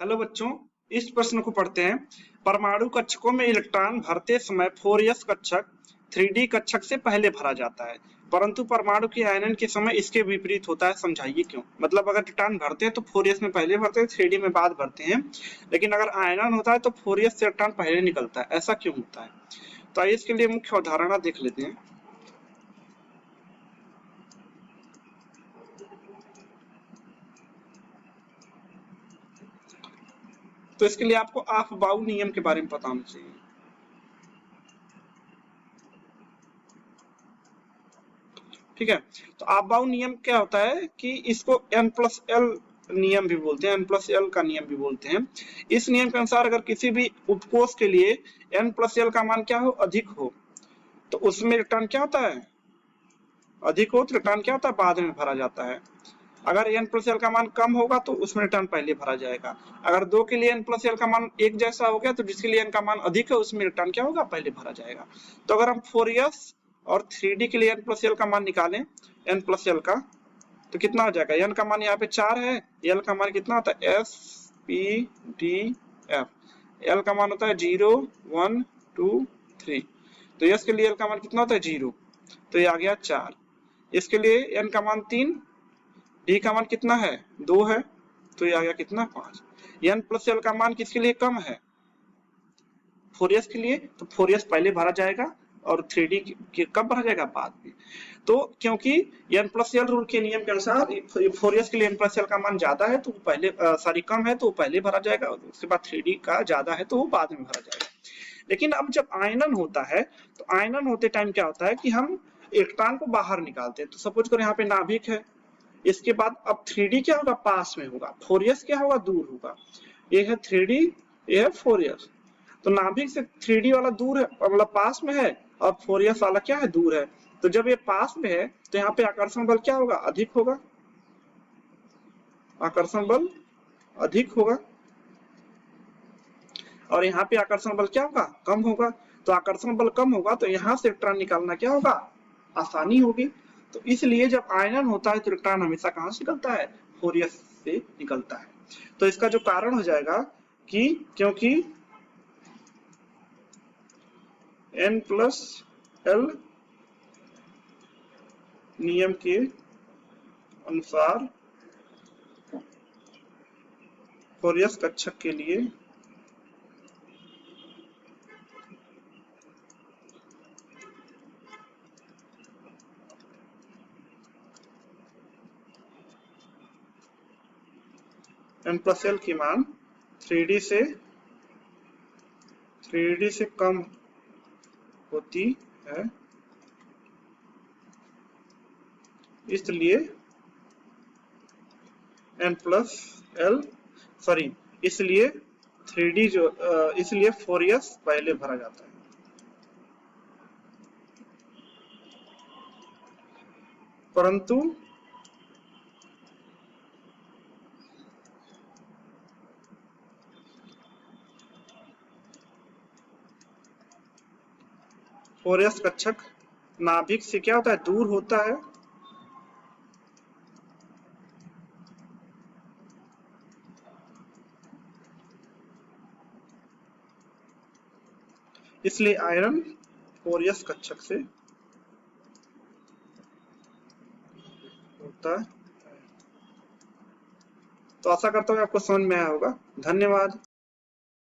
Hello बच्चों, इस प्रश्न को पढ़ते हैं। परमाणु कक्षकों में इलेक्ट्रॉन भरते समय 4s कक्षक 3d कक्षक से पहले भरा जाता है, परंतु परमाणु के आयनन के समय इसके विपरीत होता है। समझाइए क्यों। मतलब अगर इलेक्ट्रॉन भरते हैं तो 4s में पहले भरते हैं, 3d में बाद भरते हैं, लेकिन अगर आयनन होता है तो 4s से इलेक्ट्रॉन पहले निकलता है। ऐसा क्यों होता है? तो आइए इसके लिए मुख्य अवधारणा देख लेते हैं। तो इसके लिए आपको ऑफ-बाउ नियम के बारे में पता होना चाहिए। ठीक है, तो ऑफ-बाउ नियम क्या होता है कि इसको n+l नियम भी बोलते हैं, n+l का नियम भी बोलते हैं। इस नियम के अनुसार अगर किसी भी उपकोष के लिए n+l का मान क्या हो, अधिक हो, तो उसमें इलेक्ट्रॉन क्या होता है, अधिक हो तो इलेक्ट्रॉन क्या होता है, बाद में भरा जाता है। अगर n+l का मान कम होगा तो उसमें इलेक्ट्रॉन पहले भरा जाएगा। अगर दो के लिए n+l का मान एक जैसा हो गया तो जिसके लिए n का मान अधिक है उसमें इलेक्ट्रॉन क्या होगा, पहले भरा जाएगा। तो अगर हम 4s और 3d के लिए n+l का मान निकालें, n+l का, तो कितना हो जाएगा, n का मान यहाँ पे 4 है, l का मान कितना होता है, s p d f, l का मान होता है 0 1 2 3, तो s के लिए l का मान कितना होता है 0, तो ये आ गया 4। इसके लिए n का मान 3, d का मान कितना है, 2 है, तो ये आ गया कितना, 5। n+l का मान किसके लिए कम है, 4s के लिए, तो 4s पहले भरा जाएगा और 3d कब भरा जाएगा, बाद में। तो क्योंकि n+l रूल के नियम के अनुसार 4s के लिए n+l का मान ज्यादा है तो वो पहले कम है तो वो पहले भरा जाएगा, और उसके बाद 3d का ज्यादा है तो वो बाद में भरा जाएगा। लेकिन अब जब आयनन होता है तो आयनन होते टाइम क्या होता है कि हम इलेक्ट्रॉन को बाहर निकालते हैं। तो सपोज करो यहाँ पे नाभिक है, इसके बाद अब 3d क्या होगा, पास में होगा, 4s क्या होगा, दूर होगा। ये है 3d, ये है 4s। तो नाभिक से 3d वाला दूर है, मतलब पास में है, और 4s वाला क्या है, दूर है। तो जब ये पास में है तो यहाँ पे आकर्षण बल क्या होगा, अधिक होगा, आकर्षण बल अधिक होगा, और यहाँ पे आकर्षण बल क्या होगा, कम होगा। तो आकर्षण बल कम होगा तो यहाँ से इलेक्ट्रॉन निकालना क्या होगा, आसानी होगी। तो इसलिए जब आयनन होता है तो इलेक्ट्रॉन हमेशा कहाँ से निकलता है, 4s से निकलता है। तो इसका जो कारण हो जाएगा कि क्योंकि n+l नियम के अनुसार 4s कक्षक के लिए n+l की मान 3d से कम होती है, इसलिए n+l इसलिए 3d इसलिए 4s पहले भरा जाता है। परंतु 4s कक्षक नाभिक से क्या होता है, दूर होता है, इसलिए आयरन 4s कक्षक से होता है। तो आशा करता हूँ आपको समझ में आया होगा। धन्यवाद।